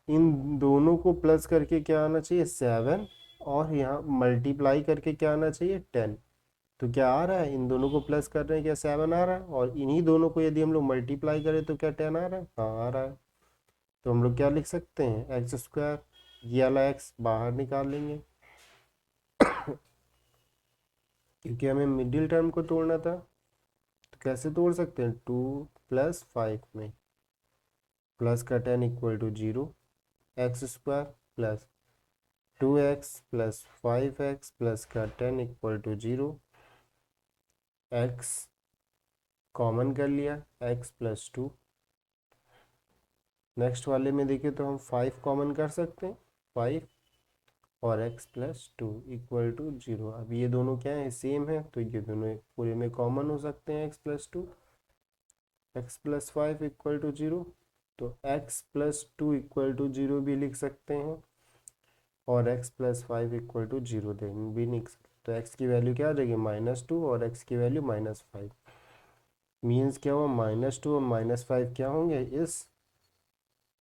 इन दोनों को प्लस करके क्या आना चाहिए, सेवन, और यहाँ मल्टीप्लाई करके क्या आना चाहिए, टेन। तो क्या आ रहा है, इन दोनों को प्लस कर रहे हैं, क्या 7 आ रहा है, और इन्हीं दोनों को यदि हम लोग मल्टीप्लाई करें तो क्या 10 आ रहा है, हाँ आ रहा है। तो हम लोग क्या लिख सकते हैं, एक्स स्क्वायर, ये वाला एक्स बाहर निकाल लेंगे क्योंकि हमें मिडिल टर्म को तोड़ना था। तो कैसे तोड़ सकते हैं, 2 + 5 में प्लस का 10 equal to 0, x square plus 2x plus 5x plus का 10 इक्वल टू 0, x कॉमन कर लिया, x + 2। नेक्स्ट वाले में देखें तो हम 5 कॉमन कर सकते हैं, 5 और x + 2 इक्वल टू 0। अब ये दोनों क्या है, सेम है, तो ये दोनों पूरे में कॉमन हो सकते हैं, x + 2, x + 5 इक्वल टू 0। तो x + 2 इक्वल टू 0 भी लिख सकते हैं, और x + 5 इक्वल टू 0 भी लिख सकते हैं। तो x की वैल्यू क्या आ जाएगी, -2, और x की वैल्यू -5। मीन्स क्या हुआ, -2 और -5 क्या होंगे, इस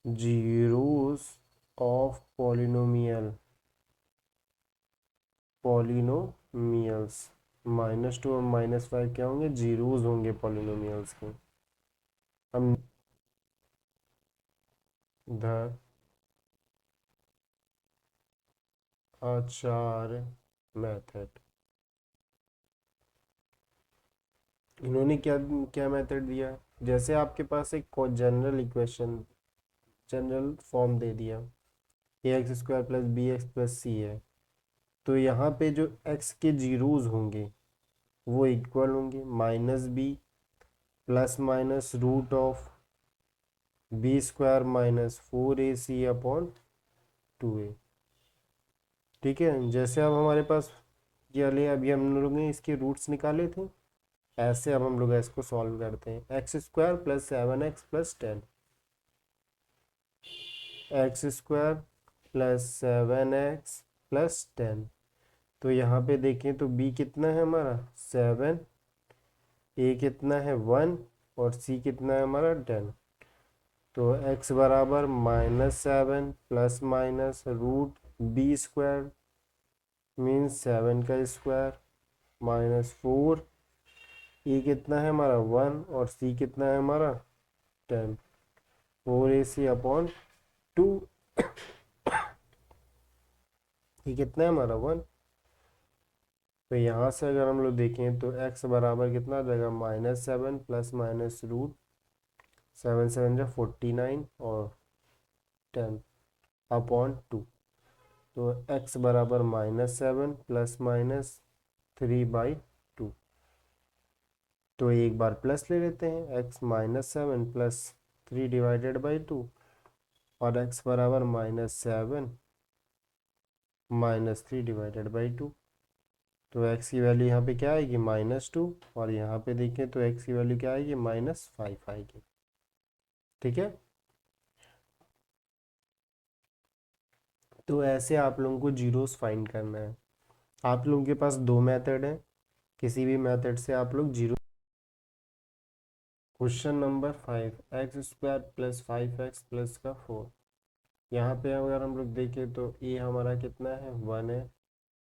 जीरोस ऑफ पॉलिनोमियल्स। -2 और -5 क्या होंगे, जीरोस होंगे पॉलिनोमियल्स के। हम द आचार्य मेथड, इन्होंने क्या क्या मेथड दिया, जैसे आपके पास एक जनरल इक्वेशन, जनरल फॉर्म दे दिया, ax² + bx + c है। तो यहाँ पे जो x के जीरोस होंगे वो इक्वल होंगे -b ± √b² - 4ac/2a। ठीक है, जैसे अब हमारे पास ये ले, अभी हम लोग ने इसके रूट्स निकाले थे, ऐसे अब हम लोग इसको सॉल्व करते हैं। x² + 7x + 10, x² + 7x + 10। तो यहाँ पे देखें तो b कितना है हमारा 7, a कितना है 1, और c कितना है हमारा 10। तो x बराबर -7 ± √b² मीन्स 7 का स्क्वायर -4, e कितना है हमारा 1, और c कितना है हमारा 10, 4ac/2। ये कितना है हमारा 1। तो यहाँ से अगर हम लोग देखें तो x बराबर कितना आ जाएगा, -7 ± √7 7 जा 49 और 10/2। तो x बराबर -7 ± 3/2। तो एक बार प्लस ले लेते हैं, x -7 + 3/2, और x बराबर -7 - 3/2। तो x की वैल्यू यहाँ पे क्या आएगी, -2, और यहाँ पे देखें तो x की वैल्यू क्या आएगी, -5 आएगी। ठीक है, तो ऐसे आप लोगों को जीरोस फाइंड करना है। आप लोगों के पास दो मेथड है, किसी भी मेथड से आप लोग zero. Question number 5, x² + 5x + 4। यहाँ पे अगर हम लोग देखें तो a हमारा कितना है 1 है,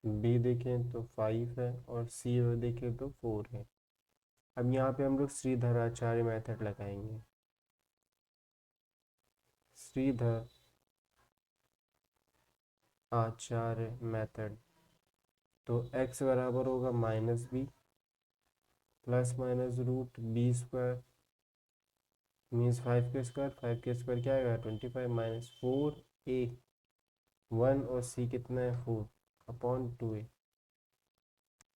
b देखें तो 5 है, और c देखें तो 4 है। अब यहाँ पे हम लोग श्रीधराचार्य मेथड लगाएंगे। श्रीधर आचार्य मेथड। तो x बराबर होगा -b ± √b² मीन्स 5 के स्क्वायर, 5 के स्क्वायर क्या आएगा 25 - 4a 1, और c कितना है 4/2a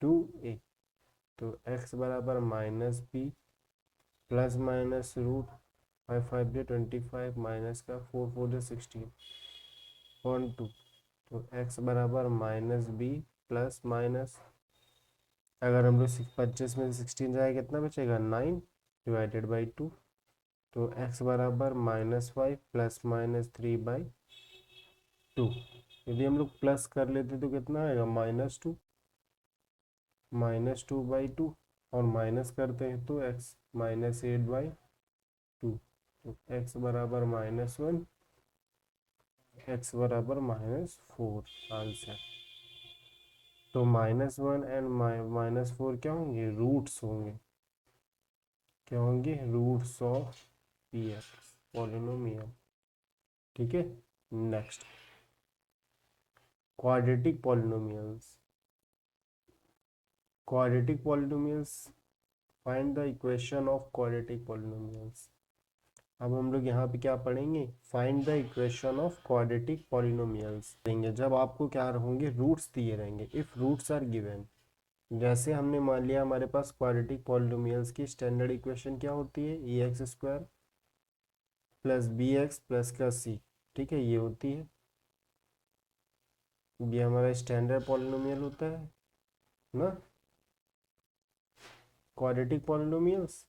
2a। तो x बराबर -b ± √5 5 जो 25 माइनस का 4 4 जो 16/2। तो x बराबर -b प्लस माइनस, अगर हम लोग 25 में से 16 जाएगा कितना बचेगा 9/2। तो x बराबर -5 ± 3/2। यदि हम लोग प्लस कर लेते तो कितना आएगा -2/2, और माइनस करते हैं तो x -8/2। तो x बराबर -1, x बराबर -4 आंसर। तो -1 एंड -4 क्या होंगे, रूट्स होंगे, क्या होंगे, roots of P x polynomial. ठीक है, next quadratic polynomials. Quadratic polynomials, find the equation of quadratic polynomials. अब हम लोग यहाँ पे क्या पढ़ेंगे, find the equation of quadratic polynomials देंगे जब आपको क्या होंगे, रूट्स दिए रहेंगे, इफ रूट्स आर गिवन। जैसे हमने मान लिया हमारे पास क्वाड्रेटिक पॉलिनोमियल्स की स्टैंडर्ड इक्वेशन क्या होती है, ए x square plus B x plus का सी। ठीक है, ये होती है, ये हमारा स्टैंडर्ड पॉलिनोमियल होता है ना, क्वाड्रेटिक पॉलिनोमियल्स।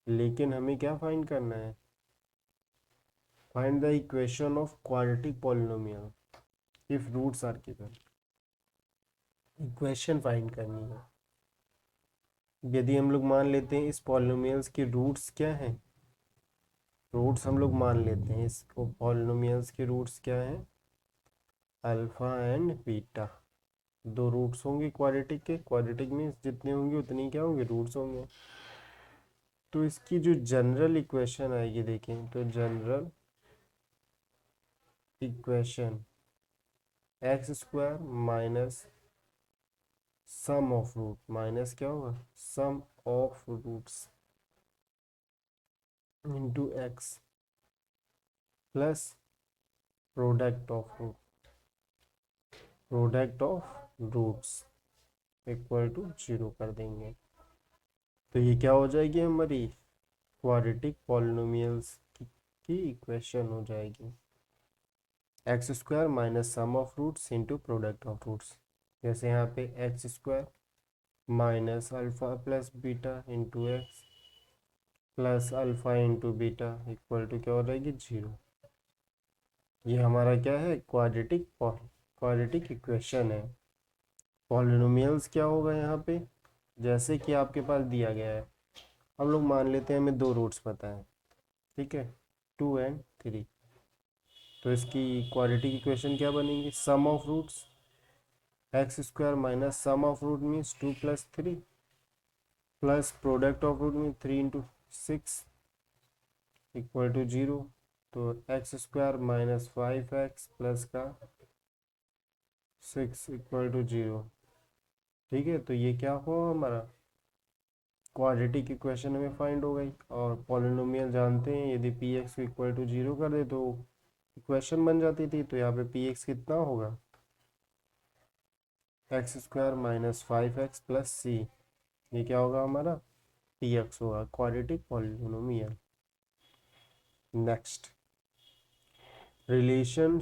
लेकिन हमें क्या फाइंड करना है, find the equation of quadratic polynomial if roots are given. Equation find करनी है। यदि हम लोग मान लेते हैं इस पॉलिनोमियल्स के रूट्स क्या हैं, रूट्स हम लोग मान लेते हैं इसको, पॉलिनोमियल्स के रूट्स क्या हैं, अल्फा एंड बीटा। दो रूट्स होंगे क्वाड्रेटिक के, क्वाड्रेटिक में जितने होंगे उतने क्या होंगे, रूट्स होंगे। तो इसकी जो जनरल इक्वेशन आएगी, देखें तो general equation x square minus sum of root, minus क्या होगा, sum of roots into x plus product of root, product of roots equal to 0 कर देंगे। तो ये क्या हो जाएगी हमारी क्वाड्रेटिक पॉलिनोमियल्स की इक्वेशन हो जाएगी, x square minus sum of roots into product of roots. जैसे यहाँ पे x square minus alpha plus beta into x plus alpha into beta equal to क्या हो जाएगी, 0। ये हमारा क्या है, क्वाड्रेटिक इक्वेशन है। पॉलिनोमियल्स क्या होगा यहाँ पे, जैसे कि आपके पास दिया गया है, हम लोग मान लेते हैं हमें दो रूट्स पता है, ठीक है, 2 एंड 3। तो इसकी क्वाड्रेटिक इक्वेशन क्या बनेगी, sum of roots x square minus sum of root means 2 plus 3 plus product of root mean 3 into 6 equal to 0। तो x square minus 5x plus का 6 इक्वल टू 0। ठीक है, तो ये क्या हुआ हमारा, क्वाड्रेटिक इक्वेशन हमें फाइंड हो गई। और पॉलिनोमियल जानते हैं, यदि पी एक्स को इक्वल टू 0 कर दे तो इक्वेशन बन जाती थी। तो यहाँ पे पी एक्स कितना होगा, x square minus 5x plus c, ये क्या होगा हमारा, पी एक्स होगा, quadratic polynomial. Next, relation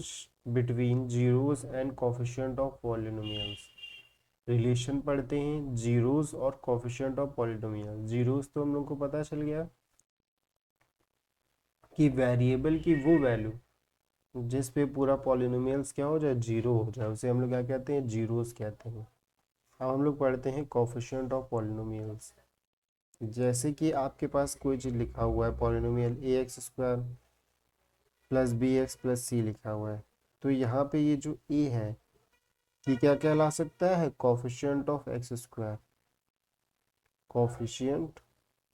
between zeros and coefficient of polynomials. Relation पढ़ते हैं जीरोस और कोफिशिएंट ऑफ पॉलिनोमियल। जीरोस तो हम लोग को पता चल गया कि वेरिएबल की वो वैल्यू जिस पे पूरा पॉलिनोमियल्स क्या हो जाए, जीरो हो जाए, उसे हम लोग क्या कहते हैं, जीरोस कहते हैं। अब हम लोग पढ़ते हैं कोफिशिएंट ऑफ पॉलिनोमियल्स। जैसे कि आपके पास कोई चीज़ लिखा हुआ है, polynomial a x square plus B x plus c लिखा हुआ है, तो यहाँ पे ये जो ए है ये क्या कहला सकता है, coefficient of x square. Coefficient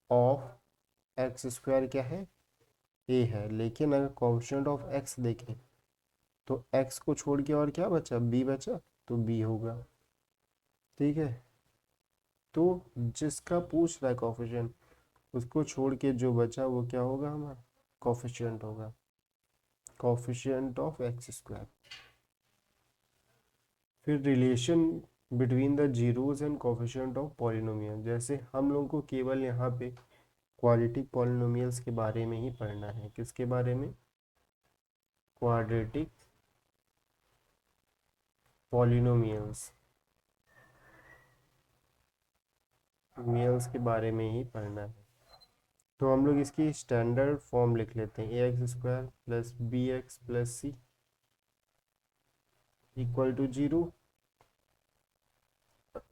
of x square क्या है, ए है। लेकिन अगर कोफिशिएंट ऑफ एक्स देखें तो एक्स को छोड़ के और क्या बचा, बी बचा, तो बी होगा। ठीक है, तो जिसका पूछ रहा है कोफिशिएंट, उसको छोड़ के जो बचा वो क्या होगा हमारा, कोफिशिएंट होगा, कोफिशिएंट ऑफ एक्स स्क्वायर। फिर relation between the zeros and coefficient of polynomial. जैसे हम लोग को केवल यहाँ पे क्वाड्रेटिक पॉलिनोमियल्स के बारे में ही पढ़ना है, किसके बारे में, क्वाड्रेटिक पॉलिनोमियल्स के बारे में ही पढ़ना है। तो हम लोग इसकी स्टैंडर्ड फॉर्म लिख लेते हैं, a x square plus B x plus c equal to 0।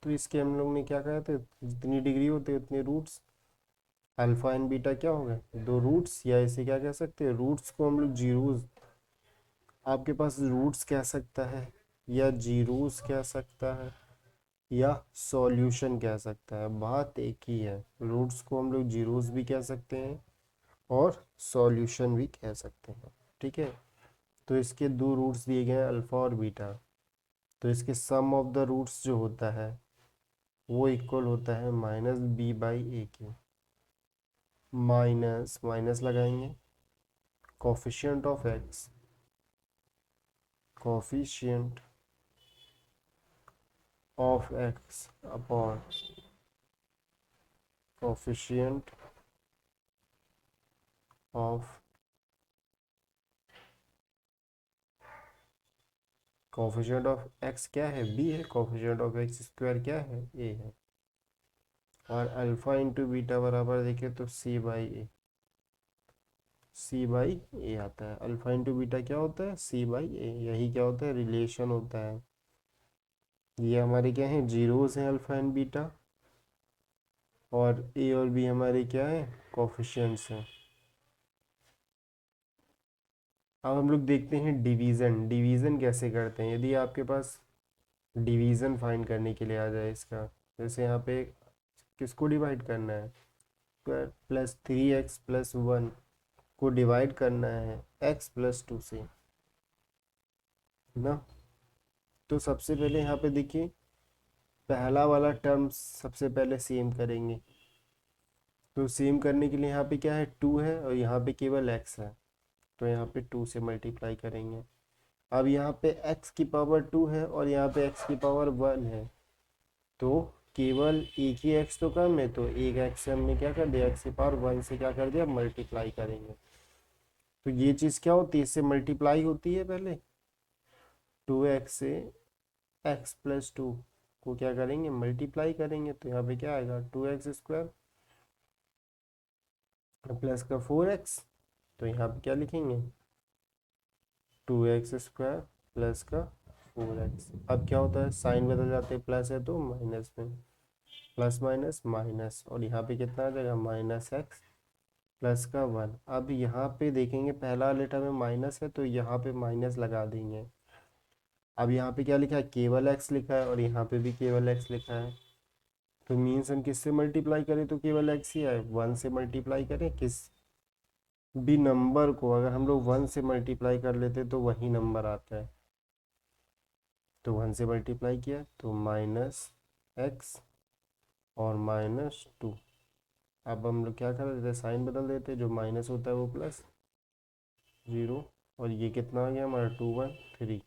तो इसके हम लोग ने क्या कहा था, जितनी डिग्री होती है उतने रूट्स, अल्फा एंड बीटा क्या हो गए, दो रूट्स, या इसे क्या कह सकते हैं, रूट्स को हम लोग जीरोस, आपके पास रूट्स कह सकता है या जीरोस कह सकता है या सॉल्यूशन कह सकता है, बात एक ही है। रूट्स को हम लोग जीरोस भी कह सकते हैं और सॉल्यूशन भी कह सकते हैं। ठीक है, तो इसके दो रूट्स दिए गए हैं अल्फ़ा और बीटा, तो इसके सम ऑफ द रूट्स जो होता है वो इक्वल होता है माइनस बी बाई ए के। माइनस माइनस लगाएंगे, coefficient of x, coefficient of x upon coefficient of coefficient of x क्या है, बी है, कोफिशिएंट ऑफ एक्स स्क्वायर क्या है, ए है, और अल्फा इंटू बीटा बराबर देखें तो सी बाई ए, सी बाई ए आता है। अल्फा इंटू बीटा क्या होता है, सी बाई ए, यही क्या होता है, रिलेशन होता है। ये हमारे क्या है, जीरोस हैं अल्फा एंड बीटा, और ए और बी हमारे क्या है, कोफिशिएंट्स हैं। अब हम लोग देखते हैं डिवीज़न। डिवीज़न कैसे करते हैं, यदि आपके पास डिवीज़न फाइंड करने के लिए आ जाए इसका, जैसे यहाँ पे किसको डिवाइड करना है, स्क्वायर प्लस 3x प्लस 1 को डिवाइड करना है x प्लस 2 से ना। तो सबसे पहले यहाँ पे देखिए, पहला वाला टर्म सबसे पहले सेम करेंगे। तो सेम करने के लिए यहाँ पे क्या है, 2 है और यहाँ पे केवल x है, तो यहाँ पे 2 से मल्टीप्लाई करेंगे। अब यहाँ पे x की पावर 2 है और यहाँ पे x की पावर 1 है, तो केवल एक ही x तो कम है, तो एक x से हमने क्या कर दिया, x की पावर 1 से क्या कर दिया, मल्टीप्लाई करेंगे। तो ये चीज़ क्या होती है, इससे मल्टीप्लाई होती है पहले, 2x से x प्लस 2 को क्या करेंगे, मल्टीप्लाई करेंगे, तो यहाँ पे क्या आएगा, 2x स्क्वायर प्लस का 4x, तो यहाँ पे क्या लिखेंगे, 2x स्क्वायर प्लस का 4x। अब क्या होता है, साइन बदल जाते हैं, प्लस है तो माइनस में, प्लस माइनस माइनस, और यहाँ पे कितना आ जाएगा, माइनस एक्स प्लस का 1। अब यहाँ पे देखेंगे पहला वाले टर्म में माइनस है, तो यहाँ पे माइनस लगा देंगे। अब यहाँ पे क्या लिखा है, केवल x लिखा है, और यहाँ पे भी केवल x लिखा है, तो मीन्स हम किससे मल्टीप्लाई करें तो केवल x ही आए, 1 से मल्टीप्लाई करें किस भी नंबर को, अगर हम लोग 1 से मल्टीप्लाई कर लेते तो वही नंबर आता है, तो 1 से मल्टीप्लाई किया तो माइनस एक्स और माइनस 2। अब हम लोग क्या कर देते हैं, साइन बदल देते हैं, जो माइनस होता है वो प्लस 0, और ये कितना आ गया हमारा 2 1 3।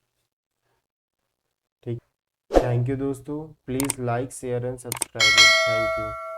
ठीक, थैंक यू दोस्तों, please like share and subscribe, thank you.